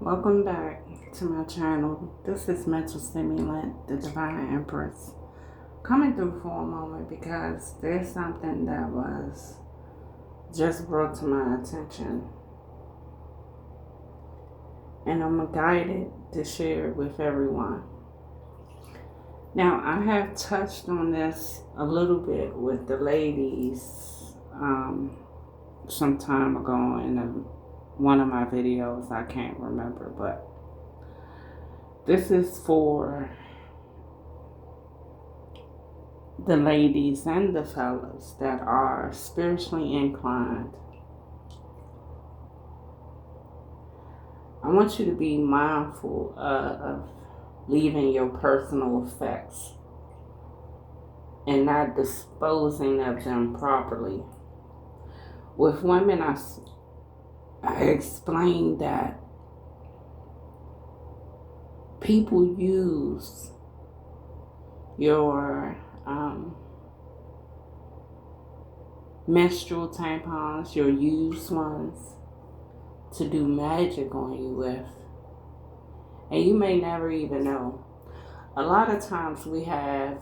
Welcome back to my channel. This is Mental Stimulant, the Divine Empress. Coming through for a moment because there's something that was just brought to my attention. And I'm guided to share it with everyone. Now, I have touched on this a little bit with the ladies some time ago in one of my videos. I can't remember, but this is for the ladies and the fellas that are spiritually inclined. I want you to be mindful of leaving your personal effects and not disposing of them properly. With women, I explained that people use your menstrual tampons, your used ones, to do magic on you with. And you may never even know. A lot of times we have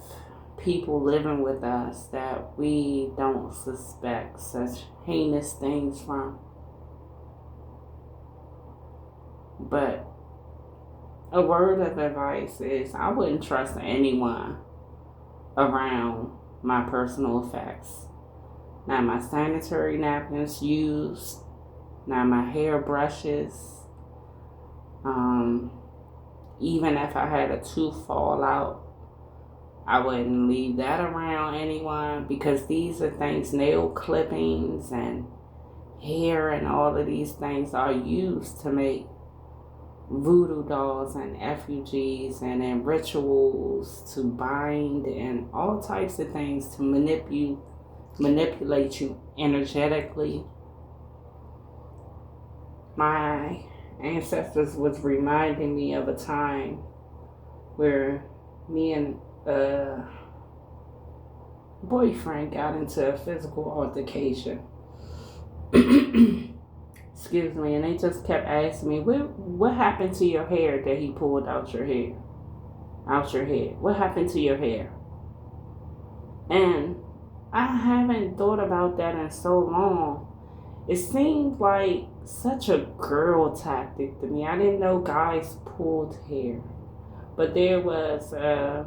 people living with us that we don't suspect such heinous things from. But a word of advice is I wouldn't trust anyone around my personal effects. Not my sanitary napkins used, not my hair brushes. Even if I had a tooth fall out, I wouldn't leave that around anyone, because these are things, nail clippings and hair and all of these things are used to make voodoo dolls and effigies and in rituals to bind and all types of things to manipulate you energetically. My ancestors was reminding me of a time where me and a boyfriend got into a physical altercation. Excuse me, and they just kept asking me, what happened to your hair that he pulled out your head? What happened to your hair? And I haven't thought about that in so long. It seemed like such a girl tactic to me. I didn't know guys pulled hair. But there was a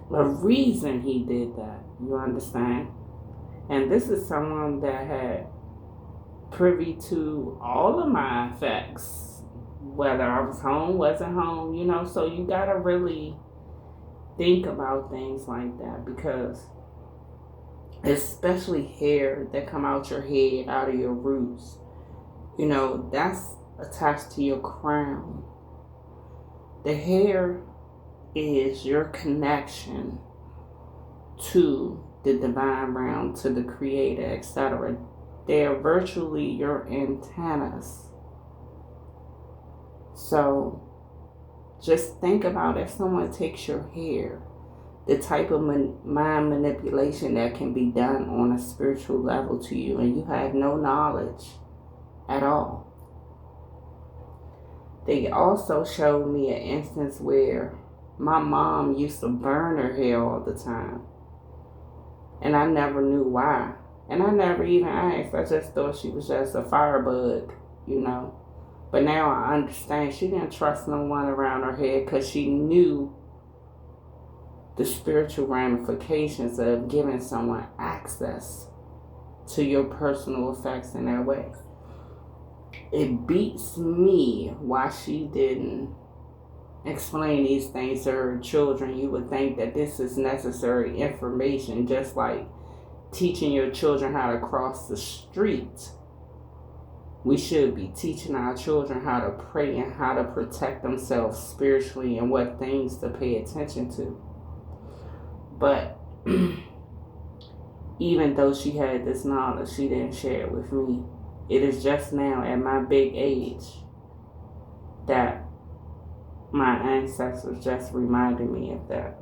reason he did that, you understand? And this is someone that had privy to all of my effects, whether I was home, wasn't home, so you gotta really think about things like that, because especially hair that come out your head, out of your roots, that's attached to your crown. The hair is your connection to the divine realm, to the creator, etc. They are virtually your antennas. So just think about if someone takes your hair, the type of mind manipulation that can be done on a spiritual level to you, and you have no knowledge at all. They also showed me an instance where my mom used to burn her hair all the time, and I never knew why. And I never even asked. I just thought she was just a firebug, But now I understand she didn't trust no one around her head, because she knew the spiritual ramifications of giving someone access to your personal effects in that way. It beats me why she didn't explain these things to her children. You would think that this is necessary information, just like teaching your children how to cross the street. We should be teaching our children how to pray and how to protect themselves spiritually and what things to pay attention to. But even though she had this knowledge, she didn't share it with me. It is just now at my big age that my ancestors just reminded me of that.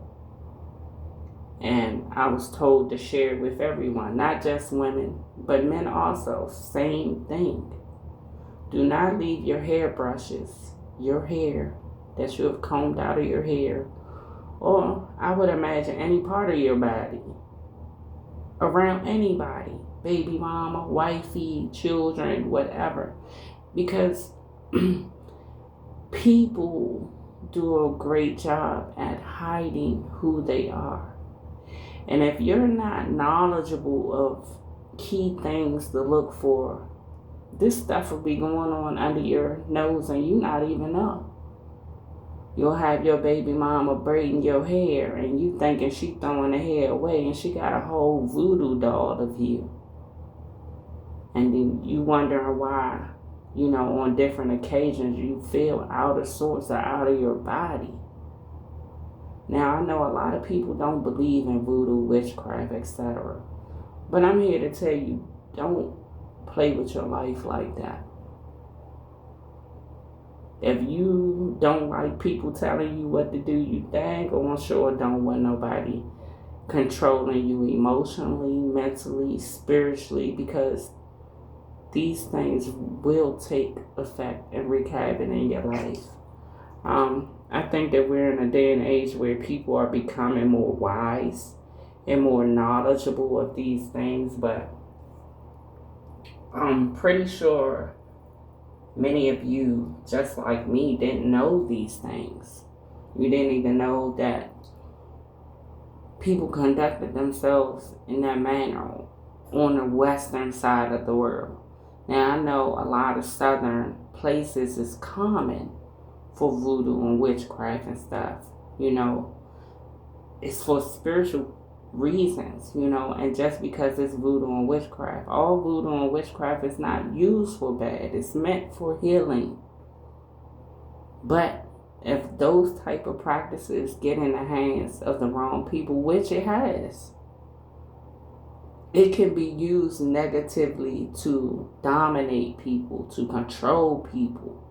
And I was told to share it with everyone, not just women, but men also. Same thing. Do not leave your hairbrushes, your hair that you have combed out of your hair, or I would imagine any part of your body, around anybody, baby mama, wifey, children, whatever. Because people do a great job at hiding who they are. And if you're not knowledgeable of key things to look for, this stuff will be going on under your nose and you not even know. You'll have your baby mama braiding your hair and you thinking she throwing the hair away and she got a whole voodoo doll of you. And then you wondering why, on different occasions you feel out of sorts or out of your body. Now, I know a lot of people don't believe in voodoo, witchcraft, etc. But I'm here to tell you, don't play with your life like that. If you don't like people telling you what to do, you dang on sure don't want nobody controlling you emotionally, mentally, spiritually, because these things will take effect and wreak havoc in your life. I think that we're in a day and age where people are becoming more wise and more knowledgeable of these things, but I'm pretty sure many of you, just like me, didn't know these things. You didn't even know that people conducted themselves in that manner on the western side of the world. Now, I know a lot of southern places is common for voodoo and witchcraft and stuff. It's for spiritual reasons, and just because it's voodoo and witchcraft, all voodoo and witchcraft is not used for bad. It's meant for healing. But if those type of practices get in the hands of the wrong people, which it has, it can be used negatively to dominate people, to control people.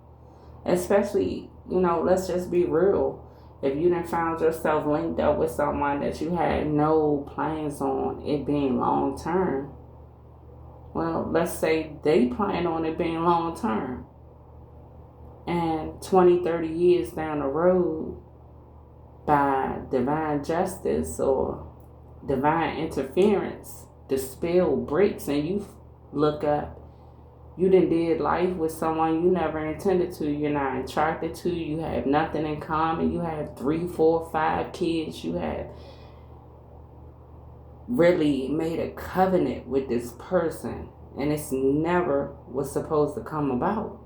Especially, let's just be real. If you done found yourself linked up with someone that you had no plans on it being long term, well, let's say they plan on it being long term. And 20, 30 years down the road, by divine justice or divine interference, the spell breaks and you look up. You done did life with someone you never intended to. You're not attracted to. You have nothing in common. You have 3, 4, 5 kids. You have really made a covenant with this person. And it's never was supposed to come about.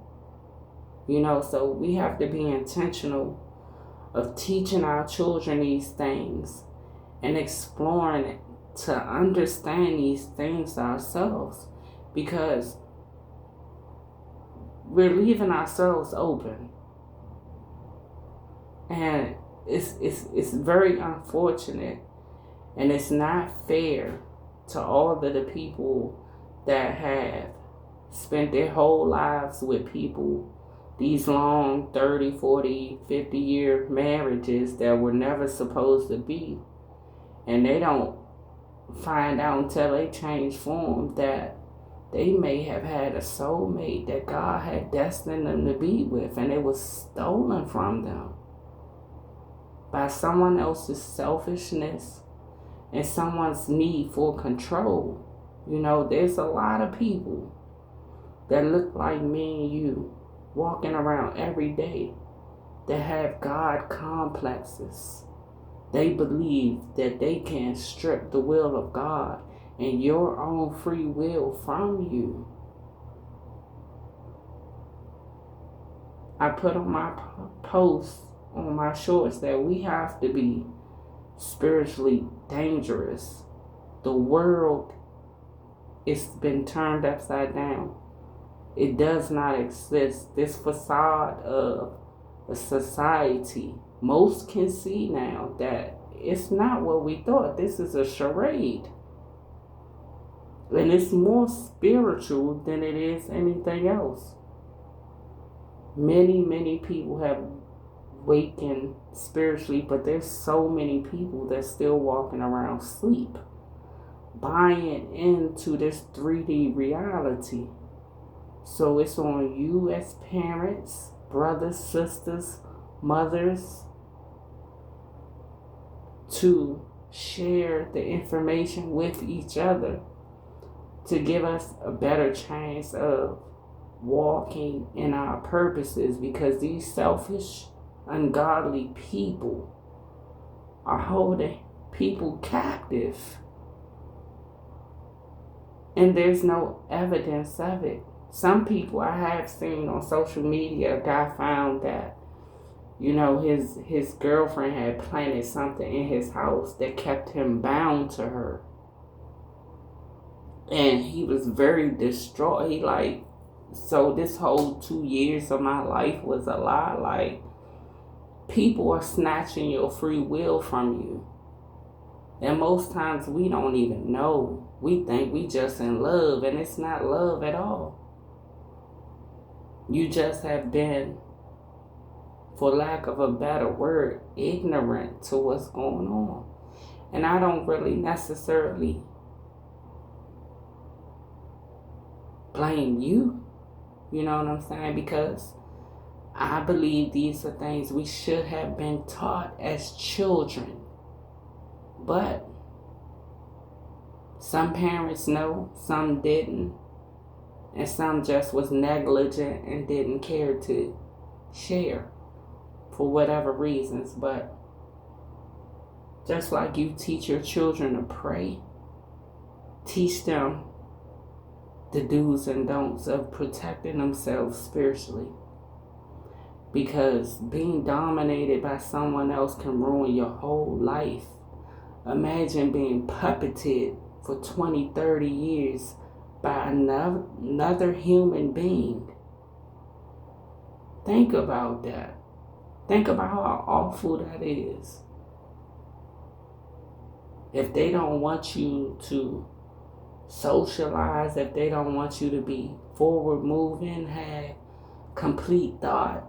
So we have to be intentional of teaching our children these things and exploring it to understand these things ourselves. Because we're leaving ourselves open, and it's very unfortunate, and it's not fair to all of the people that have spent their whole lives with people, these long 30, 40, 50-year marriages that were never supposed to be, and they don't find out until they change form that they may have had a soulmate that God had destined them to be with, and it was stolen from them by someone else's selfishness and someone's need for control. There's a lot of people that look like me and you walking around every day that have God complexes. They believe that they can strip the will of God and your own free will from you. I put on my post on my shorts that we have to be spiritually dangerous. The world has been turned upside down. It does not exist. This facade of a society, most can see now that it's not what we thought. This is a charade. And it's more spiritual than it is anything else. Many, many people have wakened spiritually, but there's so many people that's still walking around asleep, buying into this 3D reality. So it's on you as parents, brothers, sisters, mothers, to share the information with each other to give us a better chance of walking in our purposes, because these selfish, ungodly people are holding people captive and there's no evidence of it. Some people I have seen on social media, a guy found that, his girlfriend had planted something in his house that kept him bound to her. And he was very distraught. He like, so this whole 2 years of my life was a lie. Like, people are snatching your free will from you. And most times we don't even know. We think we just in love, and it's not love at all. You just have been, for lack of a better word, ignorant to what's going on. And I don't really necessarily blame you, you know what I'm saying? Because I believe these are things we should have been taught as children. But some parents know, some didn't, and some just was negligent and didn't care to share for whatever reasons. But just like you teach your children to pray, teach them the do's and don'ts of protecting themselves spiritually. Because being dominated by someone else can ruin your whole life. Imagine being puppeted for 20, 30 years by another human being. Think about that. Think about how awful that is. If they don't want you to socialize, if they don't want you to be forward moving, have complete thought,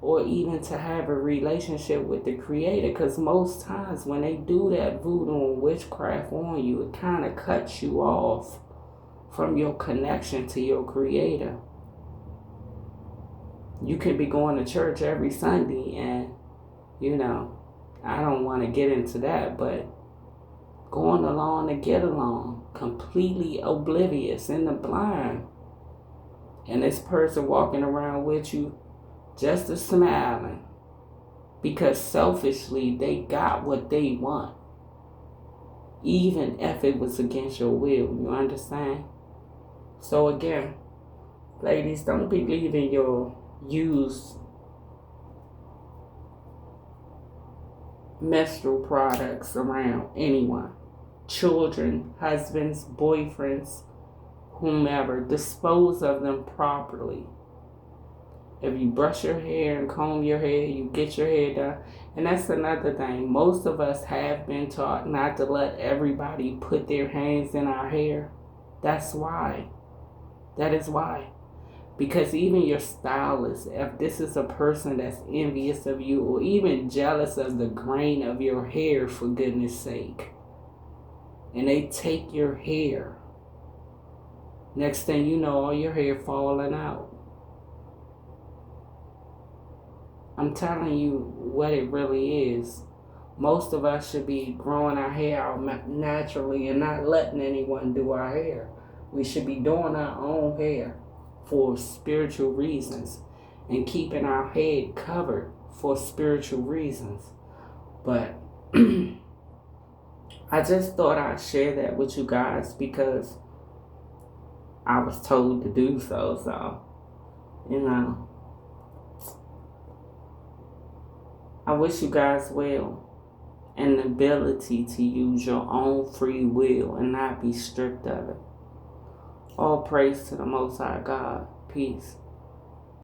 or even to have a relationship with the Creator, because most times when they do that voodoo and witchcraft on you, it kind of cuts you off from your connection to your Creator. You could be going to church every Sunday and, I don't want to get into that, but going along to get along, completely oblivious in the blind. And this person walking around with you just a smiling because selfishly they got what they want, even if it was against your will. You understand? So again, ladies, don't be leaving your used menstrual products around anyone. Children, husbands, boyfriends, whomever. Dispose of them properly. If you brush your hair and comb your hair, you get your hair done. And that's another thing. Most of us have been taught not to let everybody put their hands in our hair. That's why. That is why. Because even your stylist, if this is a person that's envious of you or even jealous of the grain of your hair, for goodness sake, and they take your hair, next thing you know, all your hair falling out. I'm telling you what it really is. Most of us should be growing our hair out naturally and not letting anyone do our hair. We should be doing our own hair for spiritual reasons and keeping our head covered for spiritual reasons. But I just thought I'd share that with you guys because I was told to do so. So, I wish you guys well and the ability to use your own free will and not be stripped of it. All praise to the Most High God. Peace.